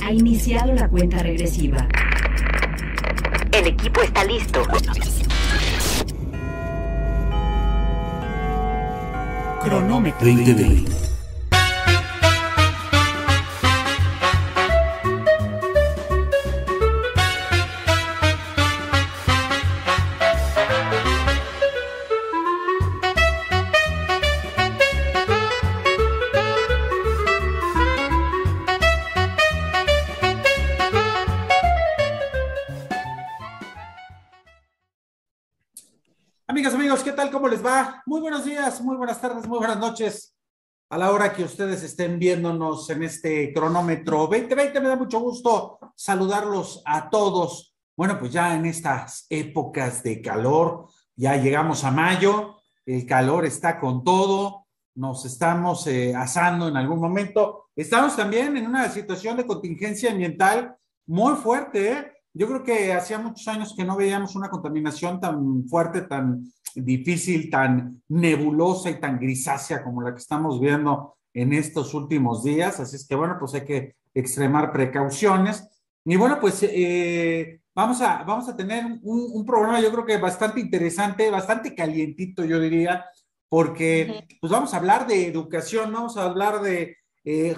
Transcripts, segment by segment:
Ha iniciado la cuenta regresiva. El equipo está listo. Cronómetro 2020. Amigas, amigos, ¿qué tal? ¿Cómo les va? Muy buenos días, muy buenas tardes, muy buenas noches. A la hora que ustedes estén viéndonos en este cronómetro 2020, me da mucho gusto saludarlos a todos. Bueno, pues ya en estas épocas de calor, ya llegamos a mayo, el calor está con todo, nos estamos asando en algún momento. Estamos también en una situación de contingencia ambiental muy fuerte, ¿eh? Yo creo que hacía muchos años que no veíamos una contaminación tan fuerte, tan difícil, tan nebulosa y tan grisácea como la que estamos viendo en estos últimos días. Así es que, bueno, pues hay que extremar precauciones. Y bueno, pues vamos a tener un programa, yo creo que bastante interesante, bastante calientito, yo diría, porque pues vamos a hablar de educación, vamos a hablar de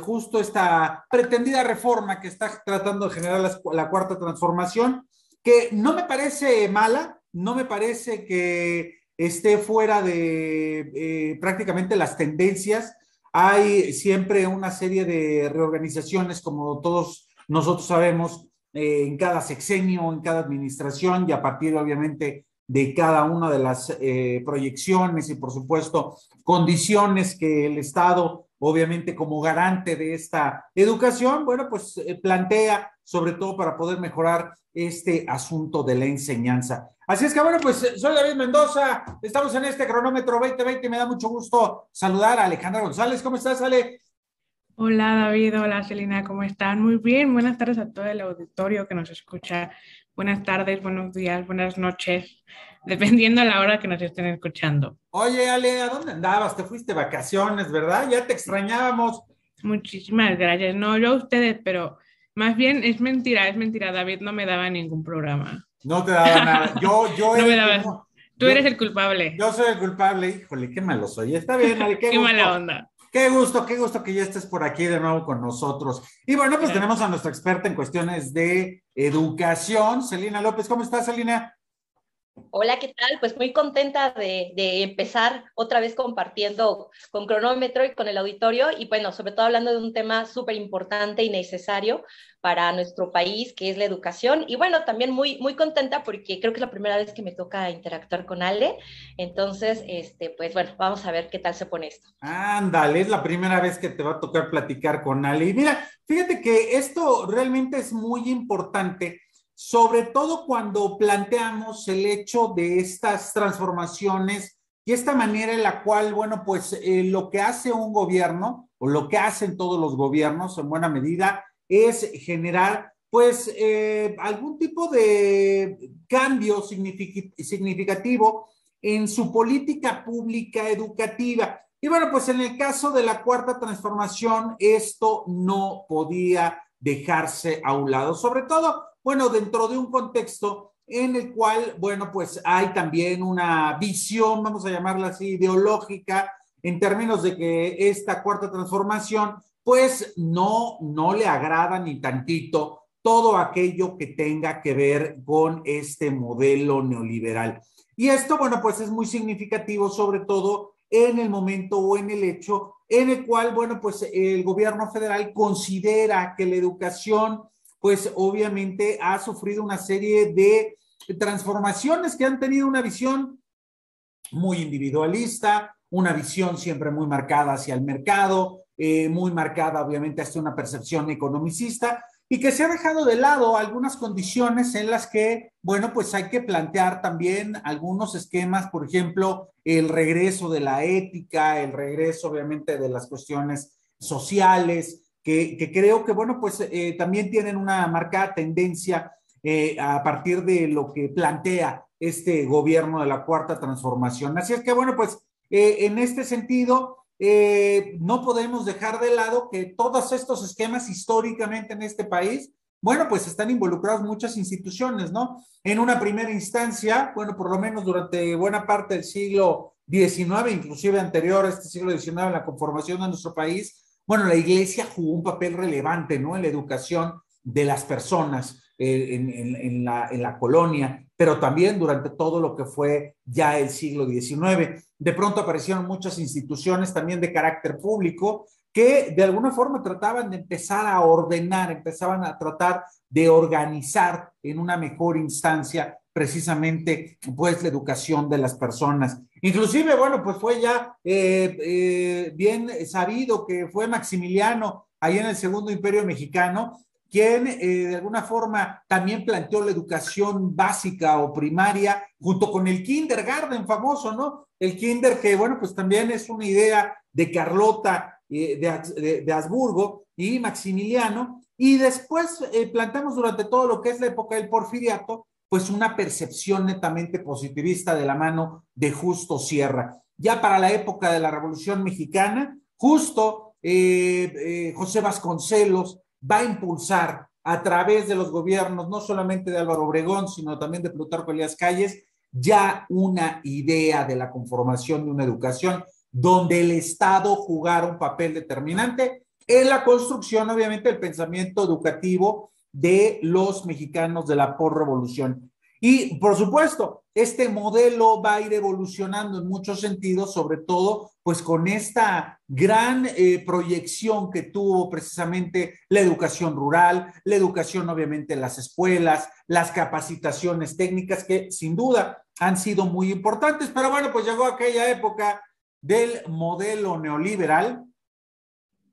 justo esta pretendida reforma que está tratando de generar la cuarta transformación, que no me parece mala, no me parece que esté fuera de prácticamente las tendencias. Hay siempre una serie de reorganizaciones, como todos nosotros sabemos, en cada sexenio, en cada administración, y a partir obviamente de cada una de las proyecciones y por supuesto condiciones que el Estado obviamente como garante de esta educación, bueno, pues plantea sobre todo para poder mejorar este asunto de la enseñanza. Así es que bueno, pues soy David Mendoza, estamos en este cronómetro 2020, me da mucho gusto saludar a Alejandra González. ¿Cómo estás, Ale? Hola David, hola Celina, ¿cómo están? Muy bien, buenas tardes a todo el auditorio que nos escucha. Buenas tardes, buenos días, buenas noches, dependiendo a la hora que nos estén escuchando. Oye, Ale, ¿a dónde andabas? Te fuiste de vacaciones, ¿verdad? Ya te extrañábamos. Muchísimas gracias. No yo a ustedes, pero más bien es mentira, David no me daba ningún programa. No te daba nada. Yo No era me el que dabas. no. Tú eres el culpable. Yo soy el culpable. Híjole, qué malo soy. Está bien, Ale, qué Qué mala gusto. onda. Qué gusto que ya estés por aquí de nuevo con nosotros. Y bueno, pues tenemos a nuestra experta en cuestiones de educación, Celina López. ¿Cómo estás, Celina? Hola, ¿qué tal? Pues muy contenta de empezar otra vez compartiendo con Cronómetro y con el auditorio y bueno, sobre todo hablando de un tema súper importante y necesario para nuestro país, que es la educación. Y bueno, también muy contenta porque creo que es la primera vez que me toca interactuar con Ale. Entonces, pues bueno, vamos a ver qué tal se pone esto. Ándale, es la primera vez que te va a tocar platicar con Ale. Y mira, fíjate que esto realmente es muy importante, sobre todo cuando planteamos el hecho de estas transformaciones y esta manera en la cual, bueno, pues lo que hace un gobierno o lo que hacen todos los gobiernos en buena medida es generar pues algún tipo de cambio significativo en su política pública educativa. Y bueno, pues en el caso de la cuarta transformación, esto no podía dejarse a un lado, sobre todo, bueno, dentro de un contexto en el cual, bueno, pues hay también una visión, vamos a llamarla así, ideológica, en términos de que esta cuarta transformación, pues no le agrada ni tantito todo aquello que tenga que ver con este modelo neoliberal. Y esto, bueno, pues es muy significativo, sobre todo en el momento o en el hecho en el cual, bueno, pues el gobierno federal considera que la educación, pues obviamente ha sufrido una serie de transformaciones que han tenido una visión muy individualista, una visión siempre muy marcada hacia el mercado, muy marcada obviamente hacia una percepción economicista, y que se ha dejado de lado algunas condiciones en las que, bueno, pues hay que plantear también algunos esquemas, por ejemplo, el regreso de la ética, el regreso obviamente de las cuestiones sociales, que creo que, bueno, pues también tienen una marcada tendencia a partir de lo que plantea este gobierno de la cuarta transformación. Así es que, bueno, pues en este sentido, no podemos dejar de lado que todos estos esquemas históricamente en este país, bueno, pues están involucrados muchas instituciones, ¿no? En una primera instancia, bueno, por lo menos durante buena parte del siglo XIX, inclusive anterior a este siglo XIX, en la conformación de nuestro país, bueno, la iglesia jugó un papel relevante, ¿no? En la educación de las personas en la colonia, pero también durante todo lo que fue ya el siglo XIX. De pronto aparecieron muchas instituciones también de carácter público que de alguna forma trataban de empezar a ordenar, empezaban a tratar de organizar en una mejor instancia precisamente pues la educación de las personas. Inclusive, bueno, pues fue ya bien sabido que fue Maximiliano, ahí en el Segundo Imperio Mexicano, quien de alguna forma también planteó la educación básica o primaria junto con el kindergarten famoso, ¿no? El kinder que, bueno, pues también es una idea de Carlota de Habsburgo y Maximiliano, y después planteamos durante todo lo que es la época del Porfiriato, pues una percepción netamente positivista de la mano de Justo Sierra. Ya para la época de la Revolución Mexicana, justo José Vasconcelos va a impulsar a través de los gobiernos, no solamente de Álvaro Obregón, sino también de Plutarco Elías Calles, ya una idea de la conformación de una educación donde el Estado jugara un papel determinante en la construcción, obviamente, del pensamiento educativo de los mexicanos de la posrevolución. Y, por supuesto, este modelo va a ir evolucionando en muchos sentidos, sobre todo, pues con esta gran proyección que tuvo precisamente la educación rural, la educación, obviamente, en las escuelas, las capacitaciones técnicas, que sin duda han sido muy importantes. Pero bueno, pues llegó aquella época del modelo neoliberal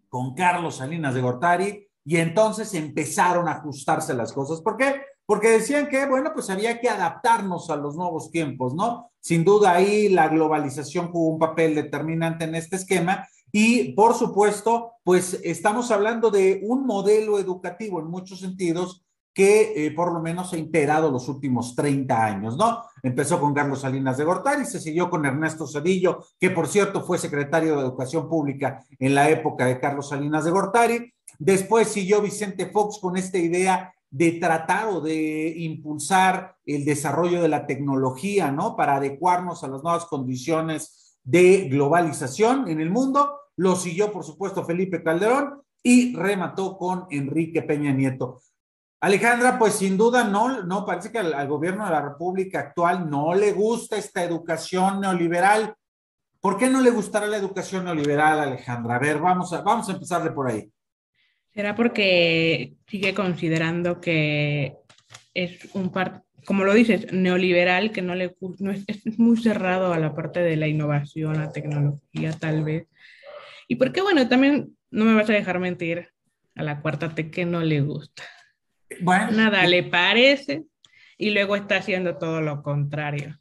con Carlos Salinas de Gortari, y entonces empezaron a ajustarse las cosas. ¿Por qué? Porque decían que, bueno, pues había que adaptarnos a los nuevos tiempos, ¿no? Sin duda ahí la globalización jugó un papel determinante en este esquema y, por supuesto, pues estamos hablando de un modelo educativo en muchos sentidos que por lo menos ha imperado los últimos 30 años, ¿no? Empezó con Carlos Salinas de Gortari, se siguió con Ernesto Zedillo, que por cierto fue secretario de Educación Pública en la época de Carlos Salinas de Gortari. Después siguió Vicente Fox con esta idea de tratar o de impulsar el desarrollo de la tecnología, ¿no? Para adecuarnos a las nuevas condiciones de globalización en el mundo. Lo siguió, por supuesto, Felipe Calderón y remató con Enrique Peña Nieto. Alejandra, pues sin duda no parece que al gobierno de la República actual no le gusta esta educación neoliberal. ¿Por qué no le gustará la educación neoliberal, Alejandra? A ver, vamos a empezarle por ahí. ¿Será porque sigue considerando que es como lo dices, neoliberal, que no es muy cerrado a la parte de la innovación, la tecnología, tal vez? Y porque, bueno, también no me vas a dejar mentir, a la cuarta T que no le gusta. Bueno, nada le parece y luego está haciendo todo lo contrario.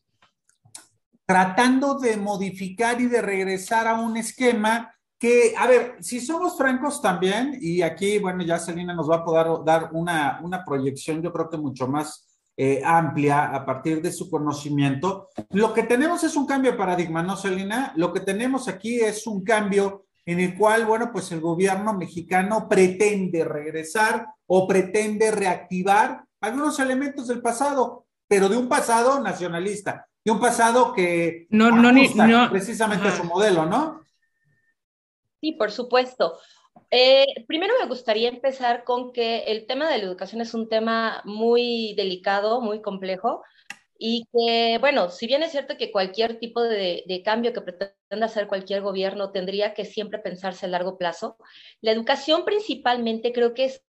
Tratando de modificar y de regresar a un esquema que, a ver, si somos francos también, y aquí, bueno, ya Celina nos va a poder dar una proyección, yo creo que mucho más amplia a partir de su conocimiento. Lo que tenemos es un cambio de paradigma, ¿no, Celina? Lo que tenemos aquí es un cambio en el cual, bueno, pues el gobierno mexicano pretende regresar o pretende reactivar algunos elementos del pasado, pero de un pasado nacionalista, de un pasado que no precisamente a su modelo, ¿no? Sí, por supuesto. Primero me gustaría empezar con que el tema de la educación es un tema muy delicado, muy complejo, y que, bueno, si bien es cierto que cualquier tipo de cambio que pretenda hacer cualquier gobierno tendría que siempre pensarse a largo plazo, la educación principalmente creo que es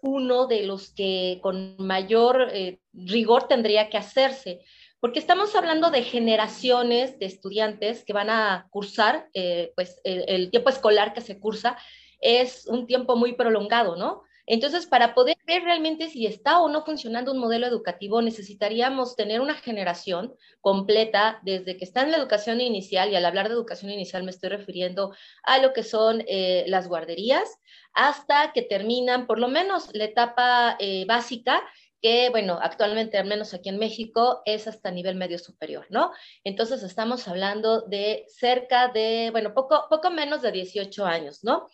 uno de los que con mayor rigor tendría que hacerse, porque estamos hablando de generaciones de estudiantes que van a cursar, pues el tiempo escolar que se cursa es un tiempo muy prolongado, ¿no? Entonces, para poder ver realmente si está o no funcionando un modelo educativo, necesitaríamos tener una generación completa desde que está en la educación inicial, y al hablar de educación inicial me estoy refiriendo a lo que son las guarderías, hasta que terminan por lo menos la etapa básica, que, bueno, actualmente, al menos aquí en México, es hasta nivel medio superior, ¿no? Entonces estamos hablando de cerca de, bueno, poco menos de 18 años, ¿no?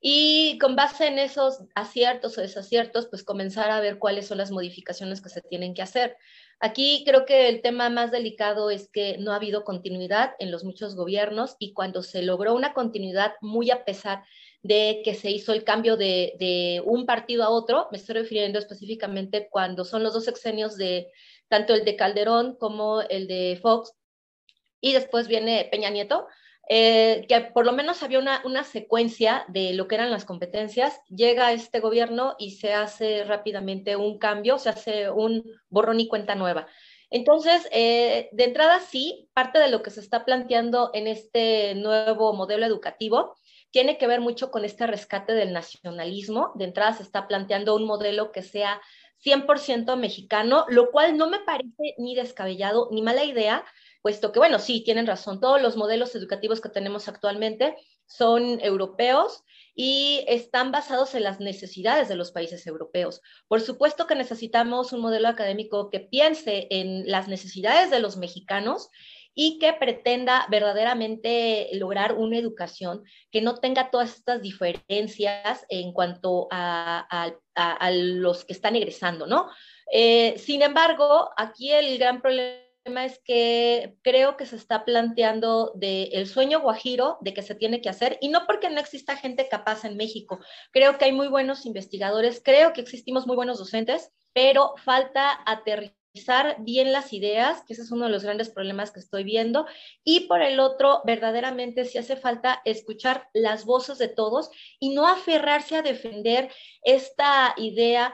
Y con base en esos aciertos o desaciertos, pues comenzar a ver cuáles son las modificaciones que se tienen que hacer. Aquí creo que el tema más delicado es que no ha habido continuidad en los muchos gobiernos, y cuando se logró una continuidad, muy a pesar de que se hizo el cambio de un partido a otro, me estoy refiriendo específicamente cuando son los dos sexenios de tanto el de Calderón como el de Fox, y después viene Peña Nieto, que por lo menos había una secuencia de lo que eran las competencias. Llega este gobierno y se hace rápidamente un cambio, se hace un borrón y cuenta nueva. Entonces, de entrada sí, parte de lo que se está planteando en este nuevo modelo educativo tiene que ver mucho con este rescate del nacionalismo. De entrada se está planteando un modelo que sea 100% mexicano, lo cual no me parece ni descabellado ni mala idea, puesto que, bueno, sí, tienen razón, todos los modelos educativos que tenemos actualmente son europeos y están basados en las necesidades de los países europeos. Por supuesto que necesitamos un modelo académico que piense en las necesidades de los mexicanos y que pretenda verdaderamente lograr una educación que no tenga todas estas diferencias en cuanto a los que están egresando, ¿no? Sin embargo, aquí el gran problema es que creo que se está planteando el sueño guajiro de que se tiene que hacer, y no porque no exista gente capaz en México. Creo que hay muy buenos investigadores, creo que existimos muy buenos docentes, pero falta aterrizar bien las ideas, que ese es uno de los grandes problemas que estoy viendo, y por el otro, verdaderamente sí hace falta escuchar las voces de todos y no aferrarse a defender esta idea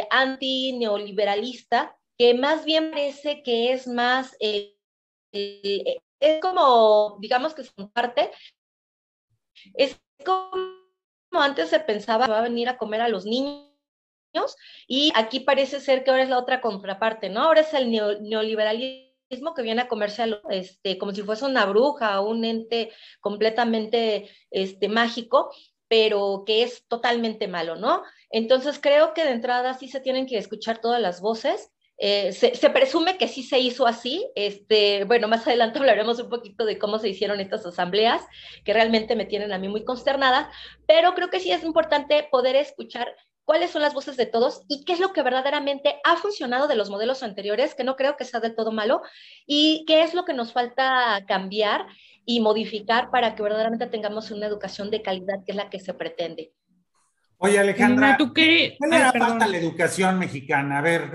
anti-neoliberalista, que más bien parece que es más, es como, digamos que se comparte, es como antes se pensaba, va a venir a comer a los niños, y aquí parece ser que ahora es la otra contraparte, ¿no? Ahora es el neoliberalismo que viene a comerse como si fuese una bruja o un ente completamente mágico, pero que es totalmente malo, ¿no? Entonces creo que de entrada sí se tienen que escuchar todas las voces. Se presume que sí se hizo así. Bueno, más adelante hablaremos un poquito de cómo se hicieron estas asambleas, que realmente me tienen a mí muy consternada, pero creo que sí es importante poder escuchar cuáles son las voces de todos y qué es lo que verdaderamente ha funcionado de los modelos anteriores, que no creo que sea del todo malo, y qué es lo que nos falta cambiar y modificar para que verdaderamente tengamos una educación de calidad, que es la que se pretende. Oye, Alejandra, ¿tú qué? ¿qué le da falta a la educación mexicana? A ver,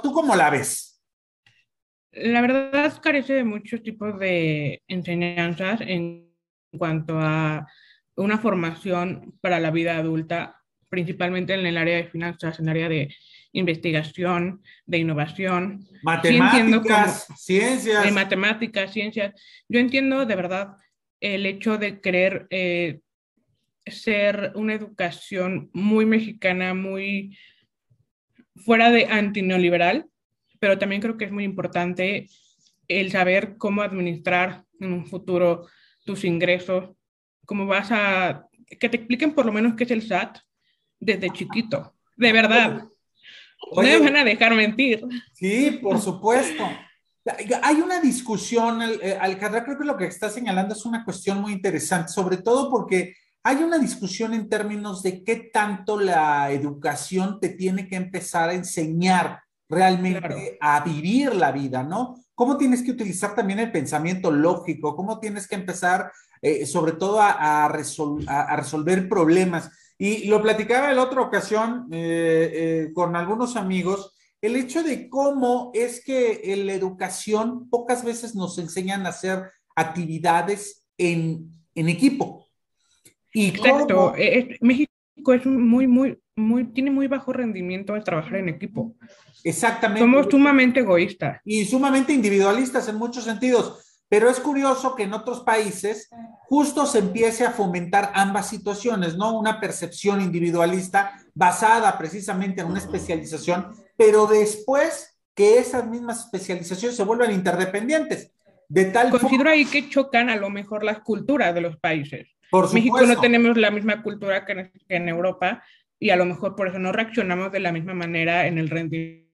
¿tú cómo la ves? La verdad carece de muchos tipos de enseñanzas en cuanto a una formación para la vida adulta, principalmente en el área de finanzas, en el área de investigación, de innovación. Matemáticas, ciencias. De matemáticas, ciencias. Yo entiendo de verdad el hecho de querer ser una educación muy mexicana, muy fuera de antineoliberal, pero también creo que es muy importante el saber cómo administrar en un futuro tus ingresos, cómo que te expliquen por lo menos qué es el SAT desde chiquito, de verdad. Oye, no me van a dejar mentir. Sí, por supuesto. Hay una discusión, Alejandra, creo que lo que está señalando es una cuestión muy interesante, sobre todo porque hay una discusión en términos de qué tanto la educación te tiene que empezar a enseñar realmente Claro. a vivir la vida, ¿no? ¿Cómo tienes que utilizar también el pensamiento lógico? ¿Cómo tienes que empezar, sobre todo, a resolver problemas? Y lo platicaba en la otra ocasión con algunos amigos, el hecho de cómo es que en la educación pocas veces nos enseñan a hacer actividades en equipo. Y Exacto. cómo, México es tiene muy bajo rendimiento al trabajar en equipo. exactamente, Somos sumamente egoístas. y sumamente individualistas en muchos sentidos. Pero es curioso que en otros países justo se empiece a fomentar ambas situaciones, ¿no? Una percepción individualista basada precisamente en una especialización, pero después que esas mismas especializaciones se vuelvan interdependientes. De tal Considero forma, ahí que chocan a lo mejor las culturas de los países. por México no supuesto. tenemos la misma cultura que en Europa, y a lo mejor por eso no reaccionamos de la misma manera en el rendimiento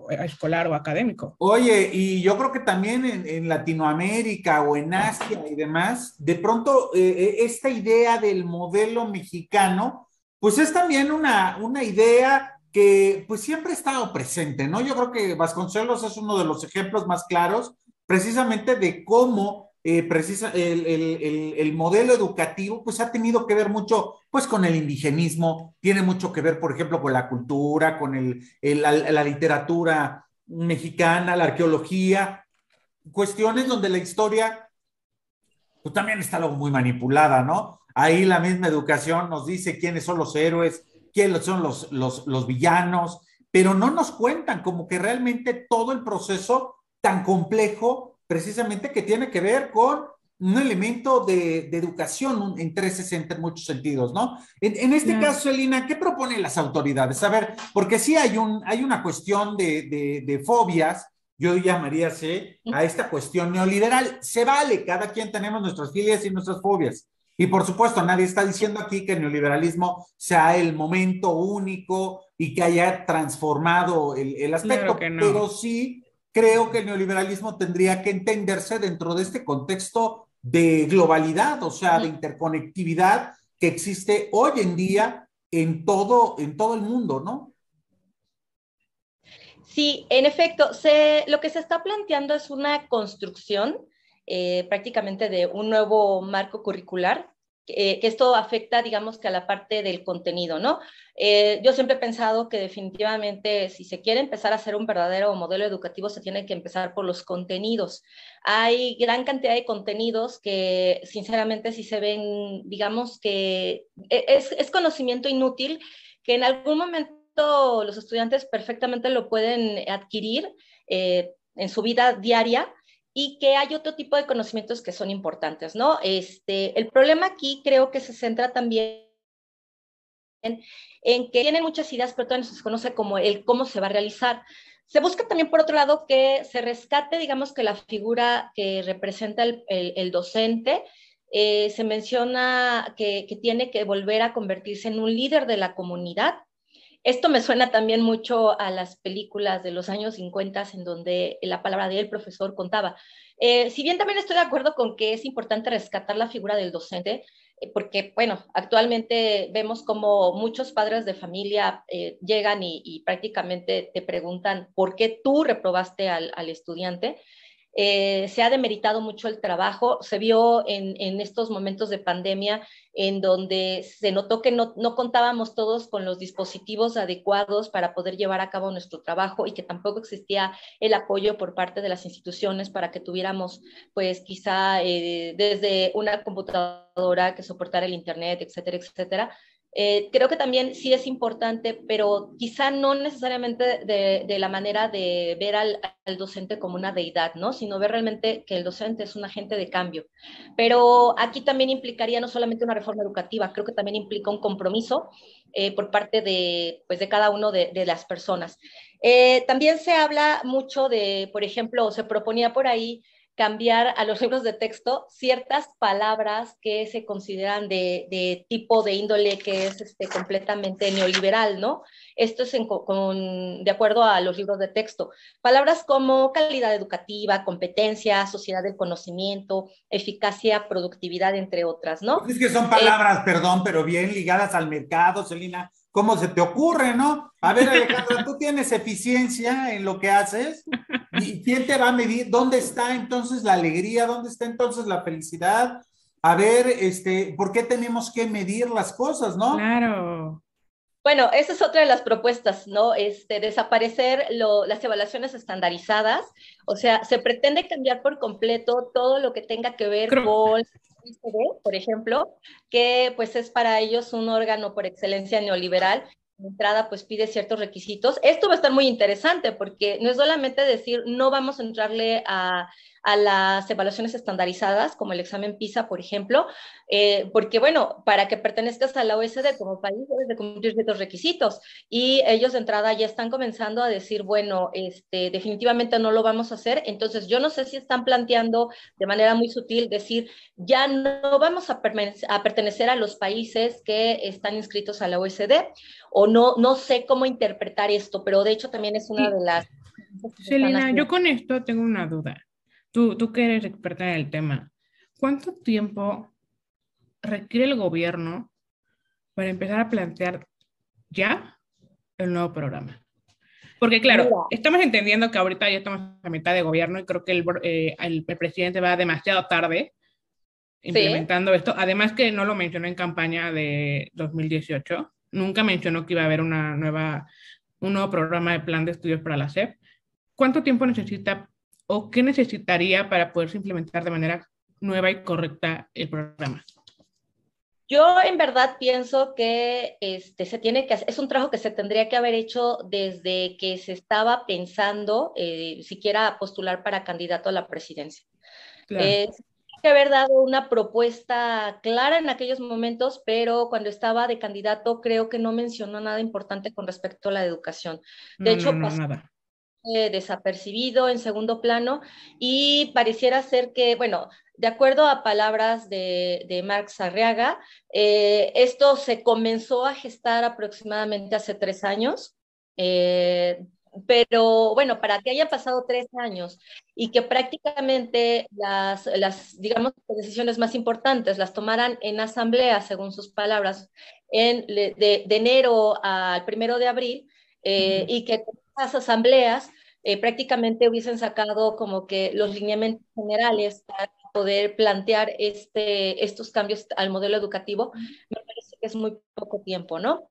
escolar o académico. Oye, y yo creo que también en Latinoamérica o en Asia y demás, de pronto esta idea del modelo mexicano, pues es también una idea que pues siempre ha estado presente, ¿no? Yo creo que Vasconcelos es uno de los ejemplos más claros precisamente de cómo el modelo educativo pues ha tenido que ver mucho pues con el indigenismo, tiene mucho que ver, por ejemplo, con la cultura, con la literatura mexicana, la arqueología, cuestiones donde la historia pues también está algo muy manipulada, ¿no? Ahí la misma educación nos dice quiénes son los héroes, quiénes son los villanos, pero no nos cuentan como que realmente todo el proceso tan complejo, precisamente que tiene que ver con un elemento de educación en 360 en muchos sentidos, ¿no? En este caso, Celina, ¿qué proponen las autoridades? A ver, porque sí hay una cuestión de fobias, yo llamaría a esta cuestión neoliberal. Se vale, cada quien tenemos nuestras filias y nuestras fobias. Y por supuesto, nadie está diciendo aquí que el neoliberalismo sea el momento único y que haya transformado el aspecto, Claro no. Pero sí creo que el neoliberalismo tendría que entenderse dentro de este contexto de globalidad, o sea, de interconectividad que existe hoy en día en todo el mundo, ¿no? Sí, en efecto, lo que se está planteando es una construcción prácticamente de un nuevo marco curricular, que esto afecta, digamos, que a la parte del contenido, ¿no? Yo siempre he pensado que definitivamente si se quiere empezar a hacer un verdadero modelo educativo, se tiene que empezar por los contenidos. Hay gran cantidad de contenidos que, sinceramente, si se ven, digamos que es conocimiento inútil, que en algún momento los estudiantes perfectamente lo pueden adquirir en su vida diaria, y que hay otro tipo de conocimientos que son importantes, ¿no? El problema aquí creo que se centra también en que tienen muchas ideas, pero todavía no se conoce como el cómo se va a realizar. Se busca también, por otro lado, que se rescate, digamos, que la figura que representa el docente. Se menciona que tiene que volver a convertirse en un líder de la comunidad. Esto me suena también mucho a las películas de los años 50 en donde la palabra del profesor contaba. Si bien también estoy de acuerdo con que es importante rescatar la figura del docente, porque, bueno, actualmente vemos como muchos padres de familia llegan y prácticamente te preguntan por qué tú reprobaste al estudiante. Se ha demeritado mucho el trabajo, se vio en estos momentos de pandemia en donde se notó que no contábamos todos con los dispositivos adecuados para poder llevar a cabo nuestro trabajo y que tampoco existía el apoyo por parte de las instituciones para que tuviéramos, pues quizá desde una computadora que soportara el internet, etcétera, etcétera. Creo que también sí es importante, pero quizá no necesariamente de la manera de ver al docente como una deidad, ¿no? Sino ver realmente que el docente es un agente de cambio. Pero aquí también implicaría no solamente una reforma educativa, creo que también implica un compromiso por parte pues, de cada uno de las personas. También se habla mucho de, por ejemplo, se proponía por ahí cambiar a los libros de texto ciertas palabras que se consideran de tipo de índole que es completamente neoliberal, ¿no? Esto es de acuerdo a los libros de texto. Palabras como calidad educativa, competencia, sociedad del conocimiento, eficacia, productividad, entre otras, ¿no? Pues es que son palabras, perdón, pero bien ligadas al mercado, Celina. ¿Cómo se te ocurre, no? A ver, Alejandra, ¿tú tienes eficiencia en lo que haces? ¿Y quién te va a medir? ¿Dónde está entonces la alegría? ¿Dónde está entonces la felicidad? A ver, ¿por qué tenemos que medir las cosas, no? Claro. Bueno, esa es otra de las propuestas, ¿no? Desaparecer las evaluaciones estandarizadas, o sea, se pretende cambiar por completo todo lo que tenga que ver con ICD, por ejemplo, que pues es para ellos un órgano por excelencia neoliberal. De entrada, pues pide ciertos requisitos. Esto va a estar muy interesante porque no es solamente decir no vamos a entrarle a a las evaluaciones estandarizadas, como el examen PISA, por ejemplo, porque, bueno, para que pertenezcas a la OECD como país debes de cumplir ciertos requisitos, y ellos de entrada ya están comenzando a decir, bueno, definitivamente no lo vamos a hacer. Entonces yo no sé si están planteando de manera muy sutil decir, ya no vamos a pertenecer a los países que están inscritos a la OECD, o no sé cómo interpretar esto, pero de hecho también es una de las... Celina, yo con esto tengo una duda. Tú que eres experta en el tema, ¿cuánto tiempo requiere el gobierno para empezar a plantear ya el nuevo programa? Porque claro, Mira, estamos entendiendo que ahorita ya estamos a mitad de gobierno y creo que el presidente va demasiado tarde implementando esto. Además que no lo mencionó en campaña de 2018. Nunca mencionó que iba a haber un nuevo programa de plan de estudios para la SEP. ¿Cuánto tiempo necesita o qué necesitaría para poderse implementar de manera nueva y correcta el programa? yo en verdad pienso que se tiene que hacer, es un trabajo que se tendría que haber hecho desde que se estaba pensando siquiera postular para candidato a la presidencia. Claro. Se tiene que haber dado una propuesta clara en aquellos momentos, pero cuando estaba de candidato creo que no mencionó nada importante con respecto a la educación. De hecho, pasó Nada. desapercibido en segundo plano, y pareciera ser que, bueno, de acuerdo a palabras de Marx Arriaga, esto se comenzó a gestar aproximadamente hace 3 años, pero bueno, para que haya pasado 3 años y que prácticamente digamos, las decisiones más importantes las tomaran en asamblea, según sus palabras, de enero al 1 de abril, y que esas asambleas prácticamente hubiesen sacado como que los lineamientos generales para poder plantear estos cambios al modelo educativo, me parece que es muy poco tiempo, ¿no?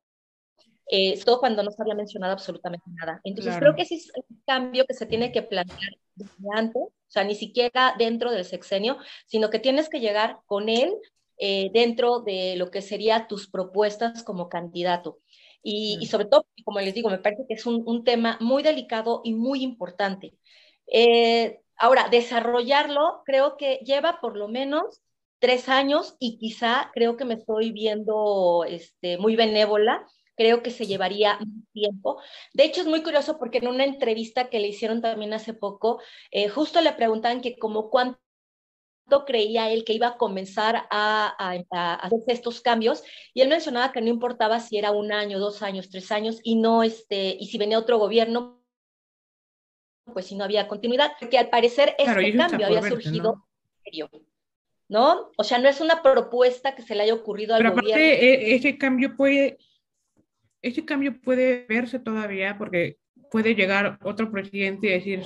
Todo cuando no se había mencionado absolutamente nada. Entonces, Claro. creo que ese es un cambio que se tiene que plantear desde antes, o sea, ni siquiera dentro del sexenio, sino que tienes que llegar con él dentro de lo que serían tus propuestas como candidato. Y sobre todo, como les digo, me parece que es un tema muy delicado y muy importante. Ahora, desarrollarlo creo que lleva por lo menos 3 años, y quizá creo que me estoy viendo muy benévola. Creo que se llevaría más tiempo. De hecho, es muy curioso porque en una entrevista que le hicieron también hace poco, justo le preguntaban que como cuánto creía él que iba a comenzar a hacer estos cambios, y él mencionaba que no importaba si era 1 año, 2 años, 3 años, y no y si venía otro gobierno, pues si no había continuidad, porque al parecer Claro, y este eso está cambio por había verse, surgido ¿no? en serio, ¿no? O sea, no es una propuesta que se le haya ocurrido al Pero gobierno. aparte, ese cambio puede verse todavía porque puede llegar otro presidente y decir,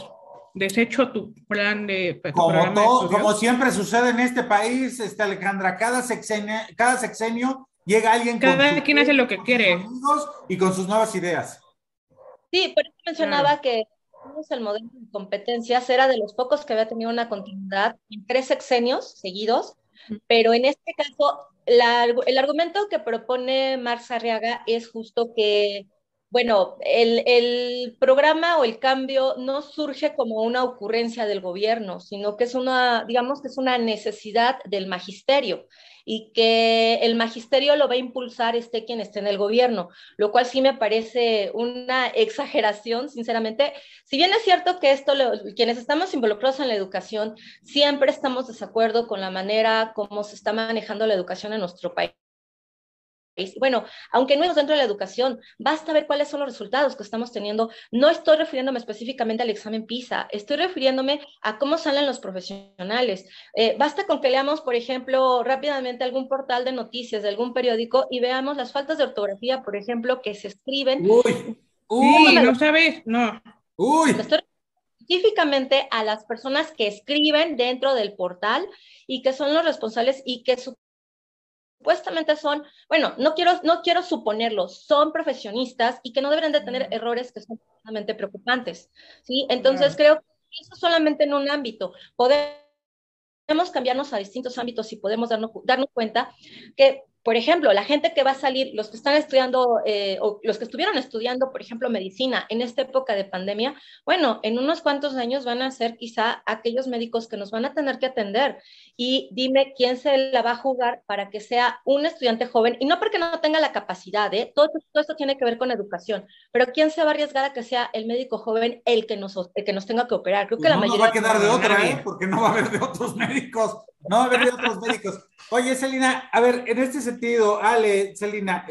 desecho tu plan tu Como programa de todo, como estudios. siempre sucede en este país, Alejandra, cada sexenio llega alguien con su Cada quien hace gente, lo que con sus quiere. amigos y con sus nuevas ideas. Sí, por eso Claro. mencionaba que el modelo de competencias era de los pocos que había tenido una continuidad en 3 sexenios seguidos, pero en este caso el argumento que propone Marx Arriaga es justo que, bueno, el programa o el cambio no surge como una ocurrencia del gobierno, sino que es digamos que es una necesidad del magisterio, y que el magisterio lo va a impulsar quien esté en el gobierno, lo cual sí me parece una exageración, sinceramente. Si bien es cierto que quienes estamos involucrados en la educación siempre estamos de desacuerdo con la manera como se está manejando la educación en nuestro país. Bueno, aunque no estamos dentro de la educación, basta ver cuáles son los resultados que estamos teniendo. No estoy refiriéndome específicamente al examen PISA, estoy refiriéndome a cómo salen los profesionales. Basta con que leamos, por ejemplo, rápidamente algún portal de noticias de algún periódico y veamos las faltas de ortografía, por ejemplo, que se escriben. Uy, Sí, uy, no sabes, no. uy. Estoy específicamente a las personas que escriben dentro del portal y que son los responsables y que supuestamente son, bueno, no quiero suponerlo, son profesionistas y que no deberían de tener errores que son realmente preocupantes, ¿sí? Entonces Claro. creo que eso solamente en un ámbito. Podemos cambiarnos a distintos ámbitos y podemos darnos cuenta que por ejemplo, la gente que va a salir, los que están estudiando o los que estuvieron estudiando, por ejemplo, medicina en esta época de pandemia, bueno, en unos cuantos años van a ser quizá aquellos médicos que nos van a tener que atender. Y dime quién se la va a jugar para que sea un estudiante joven, y no porque no tenga la capacidad, todo esto tiene que ver con educación, pero quién se va a arriesgar a que sea el médico joven el que nos tenga que operar. Creo que Pues la no nos mayoría... va a quedar de otra, porque no va a haber de otros médicos. No va a haber de otros médicos. Oye, Celina, a ver, en este sentido, Ale, Celina,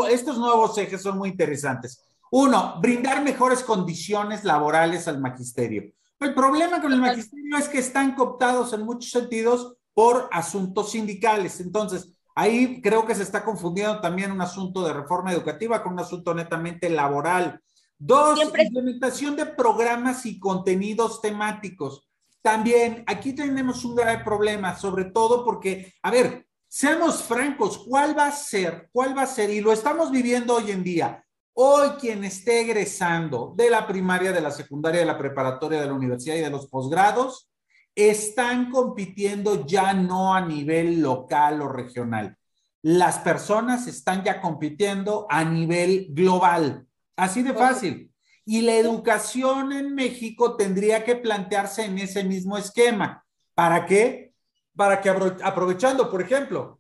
estos nuevos ejes son muy interesantes. Uno, brindar mejores condiciones laborales al magisterio. El problema con el magisterio es que están cooptados en muchos sentidos por asuntos sindicales. Entonces, ahí creo que se está confundiendo también un asunto de reforma educativa con un asunto netamente laboral. Dos, implementación de programas y contenidos temáticos. También aquí tenemos un grave problema, sobre todo porque, a ver, seamos francos, ¿cuál va a ser? Y lo estamos viviendo hoy en día. Hoy quien esté egresando de la primaria, de la secundaria, de la preparatoria, de la universidad y de los posgrados, están compitiendo ya no a nivel local o regional. Las personas están ya compitiendo a nivel global. Así de fácil. Y la educación en México tendría que plantearse en ese mismo esquema. ¿Para qué? Para que aprovechando, por ejemplo,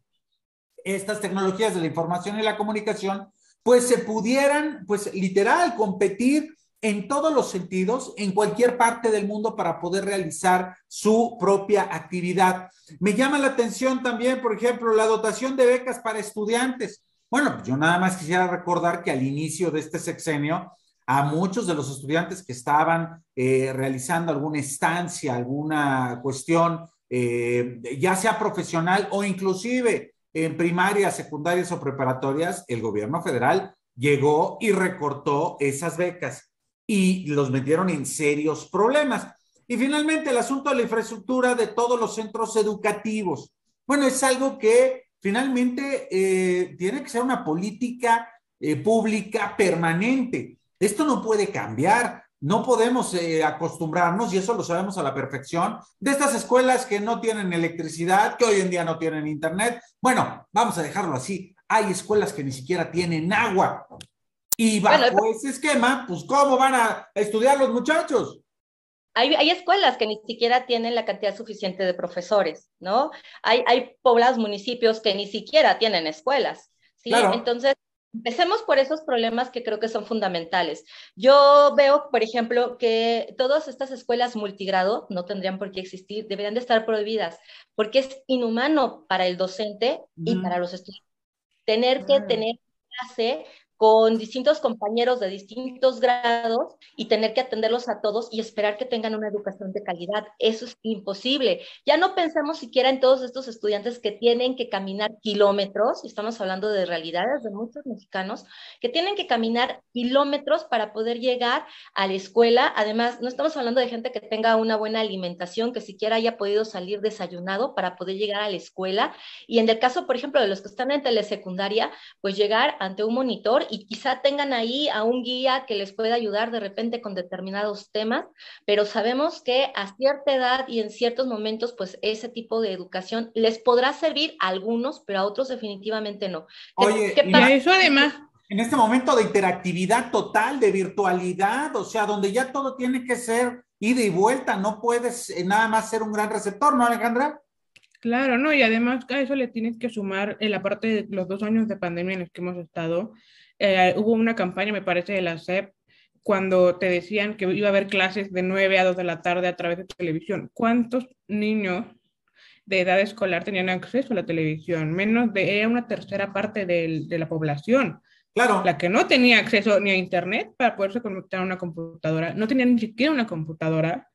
estas tecnologías de la información y la comunicación, pues se pudieran, pues literal, competir en todos los sentidos, en cualquier parte del mundo para poder realizar su propia actividad. Me llama la atención también, por ejemplo, la dotación de becas para estudiantes. Bueno, yo nada más quisiera recordar que al inicio de este sexenio, a muchos de los estudiantes que estaban realizando alguna estancia, alguna cuestión, ya sea profesional o inclusive en primarias, secundarias o preparatorias, el gobierno federal llegó y recortó esas becas y los metieron en serios problemas. Y finalmente el asunto de la infraestructura de todos los centros educativos. Bueno, es algo que finalmente tiene que ser una política pública permanente. Esto no puede cambiar, no podemos acostumbrarnos, y eso lo sabemos a la perfección, de estas escuelas que no tienen electricidad, que hoy en día no tienen internet. Bueno, vamos a dejarlo así, hay escuelas que ni siquiera tienen agua. Y bajo ese esquema, pues ¿cómo van a estudiar los muchachos? Hay escuelas que ni siquiera tienen la cantidad suficiente de profesores, ¿no? Hay poblados municipios que ni siquiera tienen escuelas, ¿sí? Claro. Entonces, empecemos por esos problemas que creo que son fundamentales. Yo veo, por ejemplo, que todas estas escuelas multigrado no tendrían por qué existir, deberían de estar prohibidas, porque es inhumano para el docente y para los estudiantes tener que tener clase con distintos compañeros de distintos grados y tener que atenderlos a todos y esperar que tengan una educación de calidad. Eso es imposible. Ya no pensemos siquiera en todos estos estudiantes que tienen que caminar kilómetros, y estamos hablando de realidades de muchos mexicanos, que tienen que caminar kilómetros para poder llegar a la escuela. Además, no estamos hablando de gente que tenga una buena alimentación, que siquiera haya podido salir desayunado para poder llegar a la escuela. Y en el caso, por ejemplo, de los que están en telesecundaria, pues llegar ante un monitor y quizá tengan ahí a un guía que les pueda ayudar de repente con determinados temas, pero sabemos que a cierta edad y en ciertos momentos, pues ese tipo de educación les podrá servir a algunos, pero a otros definitivamente no. Oye, y a eso además... En este momento de interactividad total, de virtualidad, o sea, donde ya todo tiene que ser ida y vuelta, no puedes nada más ser un gran receptor, ¿no, Alejandra? Claro, no, y además a eso le tienes que sumar en la parte de los 2 años de pandemia en los que hemos estado. Hubo una campaña, me parece, de la SEP, cuando te decían que iba a haber clases de 9 a 2 de la tarde a través de televisión. ¿Cuántos niños de edad escolar tenían acceso a la televisión? Era una tercera parte de la población. Claro. La que no tenía acceso ni a internet para poderse conectar a una computadora, no tenía ni siquiera una computadora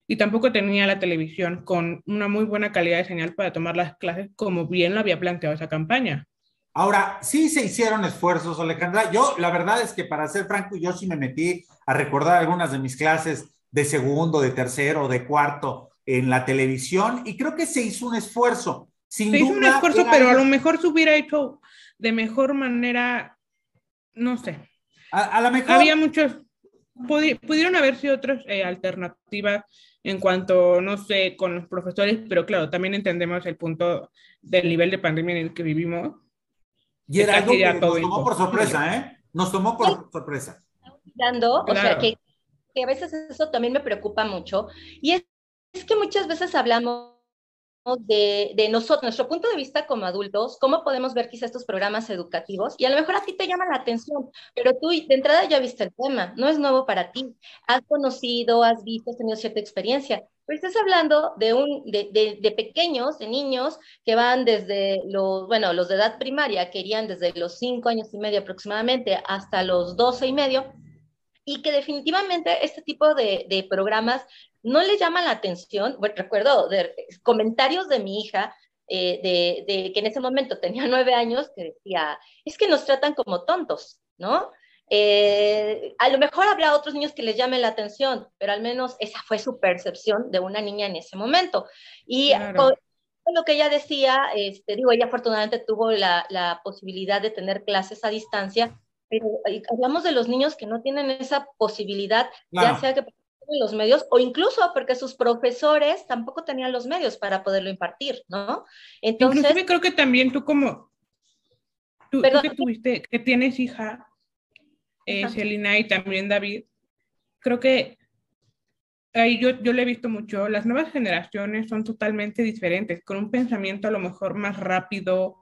y tampoco tenía la televisión con una muy buena calidad de señal para tomar las clases como bien lo había planteado esa campaña. Ahora, sí se hicieron esfuerzos, Alejandra. Yo, la verdad es que para ser franco, yo sí me metí a recordar algunas de mis clases de segundo, de tercero, de cuarto en la televisión y creo que se hizo un esfuerzo. Sin duda, hizo un esfuerzo, pero a lo mejor se hubiera hecho de mejor manera, no sé. A lo mejor. Había muchos, pudieron haber sido otras alternativas en cuanto, no sé, con los profesores, pero claro, también entendemos el punto del nivel de pandemia en el que vivimos. Y era algo casi ya que todo nos tomó por sorpresa, ¿eh? Nos tomó por sorpresa. Dando, o sea, Claro. que a veces eso también me preocupa mucho, y es que muchas veces hablamos de nosotros, nuestro punto de vista como adultos, cómo podemos ver quizá estos programas educativos, y a lo mejor a ti te llama la atención, pero tú de entrada ya viste el tema, no es nuevo para ti, has conocido, has visto, has tenido cierta experiencia, pero estás hablando de pequeños, de niños que van desde bueno, los de edad primaria, que irían desde los 5 años y medio aproximadamente hasta los 12 y medio, y que definitivamente este tipo de programas no le llaman la atención. Bueno, recuerdo de comentarios de mi hija, de que en ese momento tenía 9 años, que decía, es que nos tratan como tontos, ¿no? A lo mejor habrá otros niños que les llamen la atención, pero al menos esa fue su percepción de una niña en ese momento. Y Claro. con lo que ella decía, digo, ella afortunadamente tuvo la posibilidad de tener clases a distancia, pero hablamos de los niños que no tienen esa posibilidad, ya Claro. sea que tienen los medios o incluso porque sus profesores tampoco tenían los medios para poderlo impartir, ¿no? Entonces, Inclusive creo que también tú perdón, que tuviste, que tienes hija, Celina, y también David, creo que ahí yo le he visto mucho, las nuevas generaciones son totalmente diferentes, con un pensamiento a lo mejor más rápido,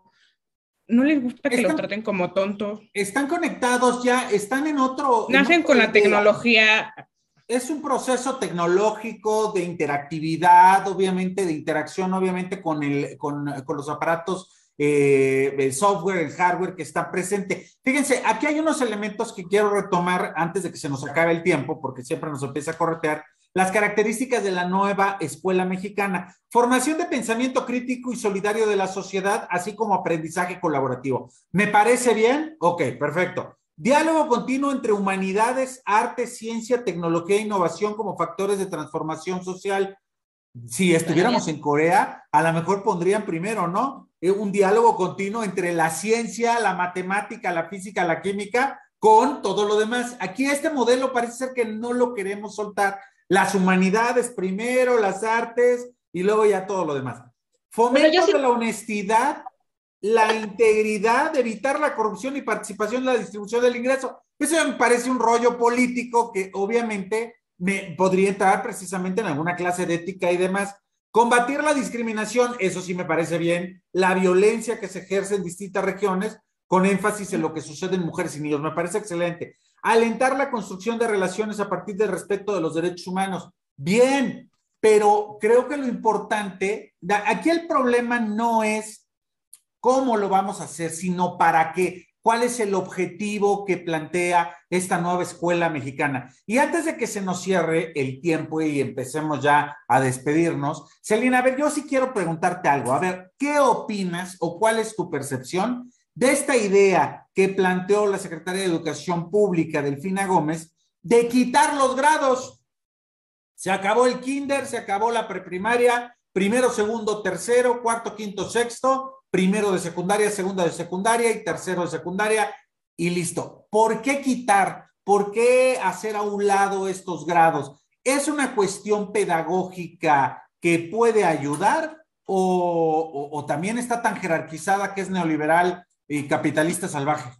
no les gusta que los Están, traten como tontos, están conectados ya, están en nacen con otra la idea. tecnología. Es un proceso tecnológico de interactividad, obviamente, de interacción, obviamente, con los aparatos, el software, el hardware que está presente. Fíjense, aquí hay unos elementos que quiero retomar antes de que se nos acabe el tiempo, porque siempre nos empieza a corretear. Las características de la nueva escuela mexicana. Formación de pensamiento crítico y solidario de la sociedad, así como aprendizaje colaborativo. ¿Me parece bien? Ok, perfecto. Diálogo continuo entre humanidades, arte, ciencia, tecnología e innovación como factores de transformación social. Si suena bien. estuviéramos en Corea, a lo mejor pondrían primero, ¿no? Un diálogo continuo entre la ciencia, la matemática, la física, la química, con todo lo demás. Aquí este modelo parece ser que no lo queremos soltar. Las humanidades primero, las artes y luego ya todo lo demás. Bueno, yo Fomento sí, de la honestidad, la integridad, evitar la corrupción y participación en la distribución del ingreso. Eso me parece un rollo político que obviamente me podría entrar precisamente en alguna clase de ética y demás. Combatir la discriminación, eso sí me parece bien. La violencia que se ejerce en distintas regiones, con énfasis en lo que sucede en mujeres y niños, me parece excelente. Alentar la construcción de relaciones a partir del respeto de los derechos humanos. Bien, pero creo que lo importante, aquí el problema no es cómo lo vamos a hacer, sino para qué. ¿Cuál es el objetivo que plantea esta nueva escuela mexicana? Y antes de que se nos cierre el tiempo y empecemos ya a despedirnos, Celina, a ver, yo sí quiero preguntarte algo. A ver, ¿qué opinas o cuál es tu percepción de esta idea que planteó la Secretaría de Educación Pública, Delfina Gómez, de quitar los grados? Se acabó el kinder, se acabó la preprimaria, primero, segundo, tercero, cuarto, quinto, sexto, primero de secundaria, segunda de secundaria y tercero de secundaria y listo. ¿Por qué quitar? ¿Por qué hacer a un lado estos grados? ¿Es una cuestión pedagógica que puede ayudar o también está tan jerarquizada que es neoliberal y capitalista salvaje?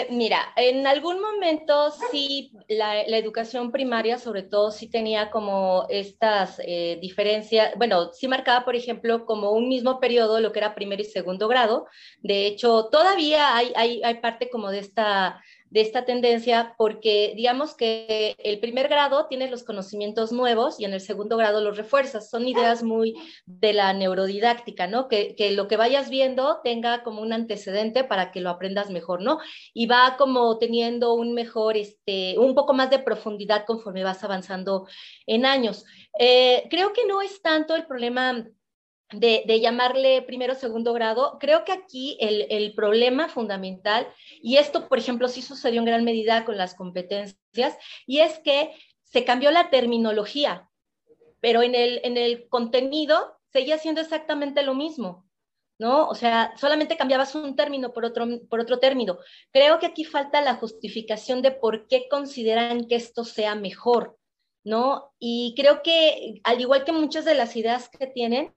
Mira, en algún momento sí, la educación primaria sobre todo sí tenía como estas diferencias, bueno, sí marcaba, por ejemplo, como un mismo periodo lo que era primero y segundo grado. De hecho, todavía hay parte como de esta tendencia, porque digamos que el primer grado tiene los conocimientos nuevos y en el segundo grado los refuerzas. Son ideas muy de la neurodidáctica, ¿no? Que lo que vayas viendo tenga como un antecedente para que lo aprendas mejor, ¿no? Y va como teniendo un mejor, un poco más de profundidad conforme vas avanzando en años. Creo que no es tanto el problema de llamarle primero o segundo grado. Creo que aquí el problema fundamental, y esto, por ejemplo, sí sucedió en gran medida con las competencias, y es que se cambió la terminología, pero en el contenido seguía siendo exactamente lo mismo, ¿no? O sea, solamente cambiabas un término por otro término. Creo que aquí falta la justificación de por qué consideran que esto sea mejor, ¿no? Y creo que, al igual que muchas de las ideas que tienen,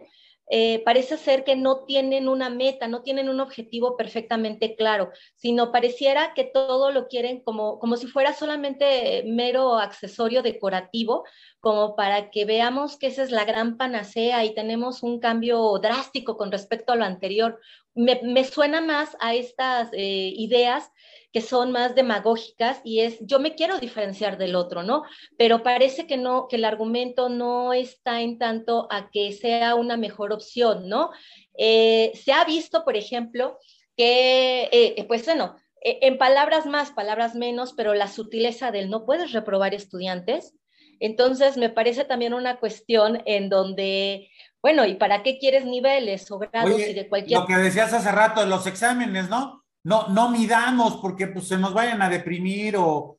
parece ser que no tienen una meta, no tienen un objetivo perfectamente claro, sino pareciera que todo lo quieren como si fuera solamente mero accesorio decorativo, como para que veamos que esa es la gran panacea y tenemos un cambio drástico con respecto a lo anterior. Me suena más a estas ideas que son más demagógicas y es, yo me quiero diferenciar del otro, ¿no? Pero parece que no, que el argumento no está en tanto a que sea una mejor opción, ¿no? Se ha visto, por ejemplo, que, pues bueno, en palabras más, palabras menos, pero la sutileza del no puedes reprobar estudiantes. Entonces, me parece también una cuestión en donde, bueno, ¿y para qué quieres niveles o grados? Oye, y de cualquier... lo que decías hace rato de los exámenes, ¿no? No midamos porque pues, se nos vayan a deprimir o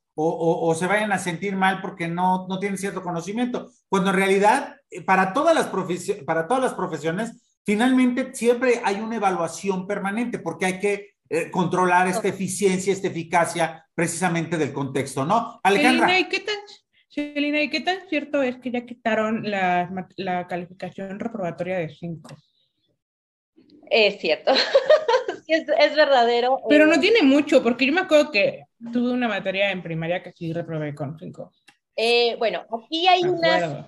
se vayan a sentir mal porque no tienen cierto conocimiento. Cuando en realidad, para todas las profesiones, finalmente siempre hay una evaluación permanente porque hay que controlar esta eficiencia, esta eficacia precisamente del contexto, ¿no? Alejandra. Celina, ¿y qué tan cierto es que ya quitaron la calificación reprobatoria de 5? Es cierto, es verdadero. Pero no tiene mucho, porque yo me acuerdo que tuve una materia en primaria que sí reprobé con 5. Bueno, aquí hay unas...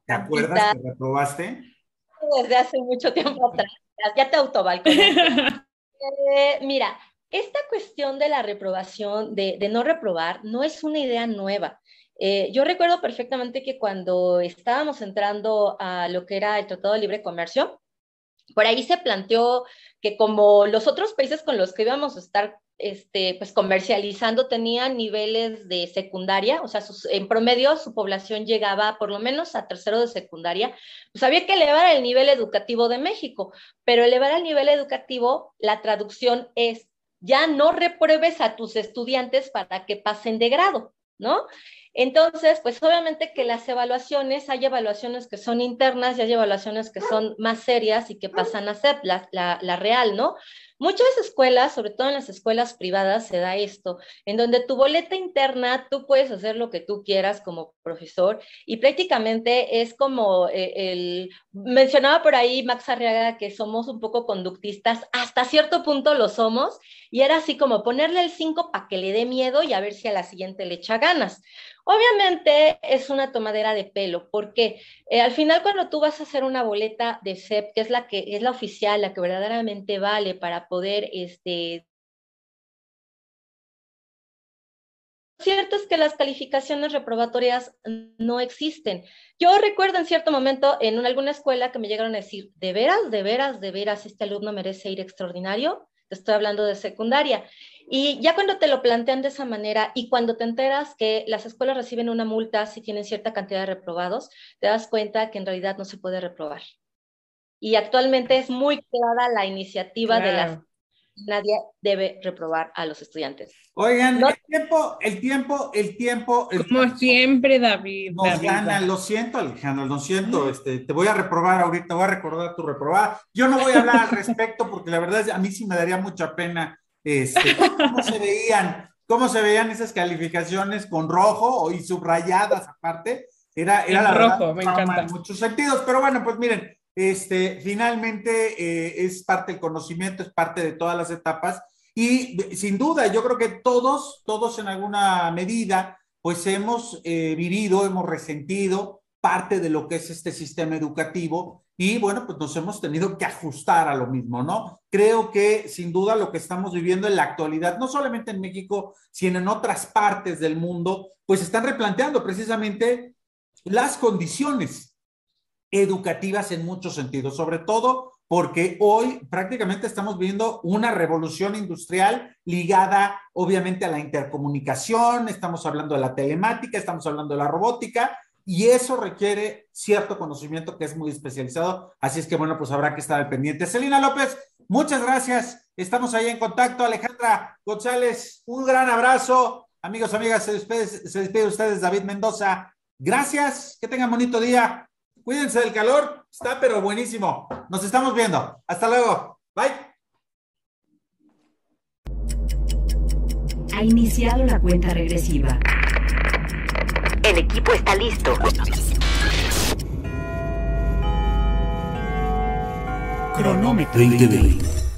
¿Te acuerdas que reprobaste? Desde hace mucho tiempo atrás, ya te autobalconaste. Mira, esta cuestión de la reprobación, de no reprobar, no es una idea nueva. Yo recuerdo perfectamente que cuando estábamos entrando a lo que era el Tratado de Libre Comercio, por ahí se planteó que como los otros países con los que íbamos a estar pues comercializando tenían niveles de secundaria, o sea, en promedio su población llegaba por lo menos a tercero de secundaria, pues había que elevar el nivel educativo de México, pero elevar el nivel educativo, la traducción es, ya no repruebes a tus estudiantes para que pasen de grado, ¿no? Entonces, pues obviamente que las evaluaciones, hay evaluaciones que son internas y hay evaluaciones que son más serias y que pasan a ser la real, ¿no? Muchas escuelas, sobre todo en las escuelas privadas, se da esto, en donde tu boleta interna, tú puedes hacer lo que tú quieras como profesor y prácticamente es como mencionaba por ahí Max Arriaga que somos un poco conductistas, hasta cierto punto lo somos, y era así como ponerle el 5 para que le dé miedo y a ver si a la siguiente le echa ganas. Obviamente es una tomadera de pelo, porque al final cuando tú vas a hacer una boleta de SEP, que es la oficial, la que verdaderamente vale para poder, lo cierto es que las calificaciones reprobatorias no existen. Yo recuerdo en cierto momento en alguna escuela que me llegaron a decir, ¿de veras este alumno merece ir extraordinario? Te estoy hablando de secundaria. Y ya cuando te lo plantean de esa manera y cuando te enteras que las escuelas reciben una multa si tienen cierta cantidad de reprobados, te das cuenta que en realidad no se puede reprobar. Y actualmente es muy clara la iniciativa de las... Nadie debe reprobar a los estudiantes. Oigan, no. el tiempo. Como siempre, David. Nos gana, lo siento, Alejandro, lo siento. Te voy a reprobar ahorita, voy a recordar tu reprobada. Yo no voy a hablar al respecto porque la verdad a mí sí me daría mucha pena cómo se veían esas calificaciones con rojo y subrayadas aparte. Era la rojo, verdad, me encanta. En muchos sentidos, pero bueno, pues miren, finalmente es parte del conocimiento, es parte de todas las etapas y sin duda yo creo que todos en alguna medida pues hemos vivido, hemos resentido parte de lo que es este sistema educativo y bueno, pues nos hemos tenido que ajustar a lo mismo, ¿no? Creo que sin duda lo que estamos viviendo en la actualidad, no solamente en México, sino en otras partes del mundo, pues están replanteando precisamente las condiciones educativas en muchos sentidos, sobre todo porque hoy prácticamente estamos viendo una revolución industrial ligada obviamente a la intercomunicación, estamos hablando de la telemática, estamos hablando de la robótica y eso requiere cierto conocimiento que es muy especializado, así es que bueno, pues habrá que estar al pendiente. Celina López, muchas gracias, estamos ahí en contacto. Alejandra González, un gran abrazo, amigos, amigas, se despide de ustedes David Mendoza, gracias, que tengan bonito día. Cuídense del calor, está pero buenísimo. Nos estamos viendo. Hasta luego. Bye. Ha iniciado la cuenta regresiva. El equipo está listo. Cronómetro 2020.